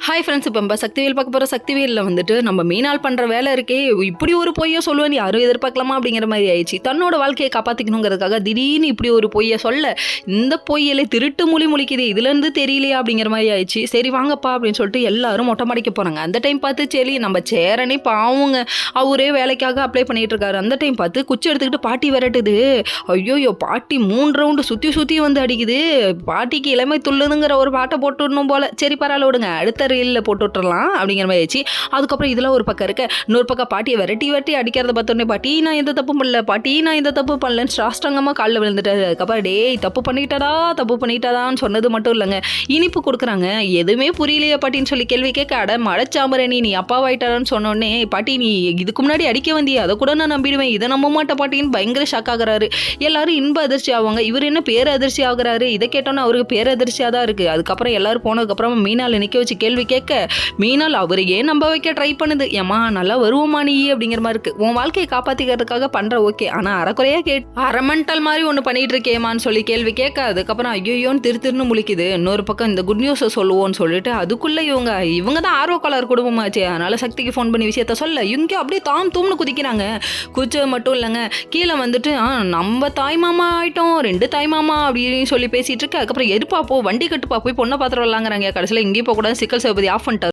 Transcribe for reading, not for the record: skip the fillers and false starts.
Hi friends, இப்போ நம்ம சக்திவேல் பார்க்க போகிற சக்திவேலில் வந்துட்டு நம்ம மீனால் பண்ணுற வேலை இருக்கே, இப்படி ஒரு பொய்யை சொல்லுவேன் யாரும் எதிர்பார்க்கலாமா அப்படிங்கிற மாதிரி ஆயிடுச்சு. தன்னோட வாழ்க்கையை காப்பாற்றிக்கணுங்கிறதுக்காக திடீர்னு இப்படி ஒரு பொய்யை சொல்ல, இந்த பொய்யில திருட்டு மொழி முழிக்குது, இதுலேருந்து தெரியலையா அப்படிங்கிற மாதிரி ஆயிடுச்சு. சரி வாங்கப்பா அப்படின்னு சொல்லிட்டு எல்லாரும் மொட்டை மாடிக்க போகிறாங்க. அந்த டைம் பார்த்து சரி நம்ம சேரனே பாவங்க, அவரே வேலைக்காக அப்ளை பண்ணிகிட்டு இருக்காரு. அந்த டைம் பார்த்து குச்சி எடுத்துக்கிட்டு பாட்டி விரட்டுது. ஐயோயோ, பாட்டி 3 ரவுண்டு சுற்றி வந்து அடிக்குது. பாட்டிக்கு இளமை துள்ளுதுங்கிற ஒரு பாட்டை போட்டுடணும் போல. சரி பரவாயில்ல விடுங்க, அடுத்த ரீலில் போட்டு விட்டுறலாம் அப்படிங்கிற மாதிரி ஆயிடுச்சு. அதுக்கப்புறம் இதெல்லாம் ஒரு பக்கம் இருக்க, இன்னொரு பக்கம் பாட்டியை விரட்டி அடிக்கிறத பார்த்தோன்னே, பாட்டி நான் எந்த தப்பு பண்ணல, பாட்டி நான் எந்த தப்பு பண்ணலன்னு சாஷ்டாங்கமாக காலில் விழுந்துட்டாரு. அதுக்கப்புறம் டேய் தப்பு பண்ணிட்டாடான்னு சொன்னது மட்டும் இல்லைங்க, இனிப்பு கொடுக்குறாங்க. எதுவுமே புரியலையே பாட்டின்னு சொல்லி கேள்வி கேட்க, அட மழைச்சாம்பரே நீ அப்பாவாயிட்டாரான்னு சொன்னோடனே, பாட்டி நீ இதுக்கு முன்னாடி அடிக்க வந்தியா, அதை கூட நான் நம்பிடுவேன், இதை நம்ப மாட்டேன் பாட்டின்னு பயங்கர ஷாக் ஆகுறாரு. எல்லாரும் இன்ப அதிர்ச்சி ஆவாங்க, இவர் என்ன பேரதிர்ச்சி ஆகுறாரு. இதை கேட்டோன்னா அவருக்கு பேரதிர்ச்சியாக தான் இருக்குது. அதுக்கப்புறம் எல்லாரும் போனதுக்கப்புறம் மீனால் நிற்க வச்சு கேள்வி கேட்க, மீனால் அவரையே நம்ப வைக்க ட்ரை பண்ணுது. ஏமா நல்லா வருவோமா நீ அப்படிங்கிற மாதிரி இருக்கு. உன் வாழ்க்கையை காப்பாத்திக்கிறதுக்காக பண்ற ஓகே, ஆனா அறக்குறையா அரமெண்டல் மாதிரி ஒன்று பண்ணிட்டு இருக்கேமான்னு சொல்லி கேள்வி கேட்க, அதுக்கப்புறம் ஐயோன்னு திருன்னு முழிக்குது. இன்னொரு பக்கம் இந்த குட் நியூஸை சொல்லுவோன்னு சொல்லிட்டு அதுக்குள்ள இவங்க தான் ஆர்வக்காளர் குடும்பமாச்சு. அதனால சக்திக்கு ஃபோன் பண்ணி விஷயத்த சொல்ல, இவங்க அப்படியே தூம்னு குதிக்கிறாங்க. குச்ச மட்டும் இல்லைங்க, கீழே வந்துட்டு நம்ம தாய் மாமா ஆயிட்டோம், 2 தாய் மாமா அப்படின்னு சொல்லி பேசிட்டு இருக்க. அதுக்கப்புறம் எதுப்பா போ, வண்டி கட்டுப்பா, போய் பொண்ணை பாத்திரம் வரலாங்கிறாங்க. கடைசியில் இங்கேயும் போக கூட சிக்கல் சேவபதி ஆஃப் பண்ணிட்டார்.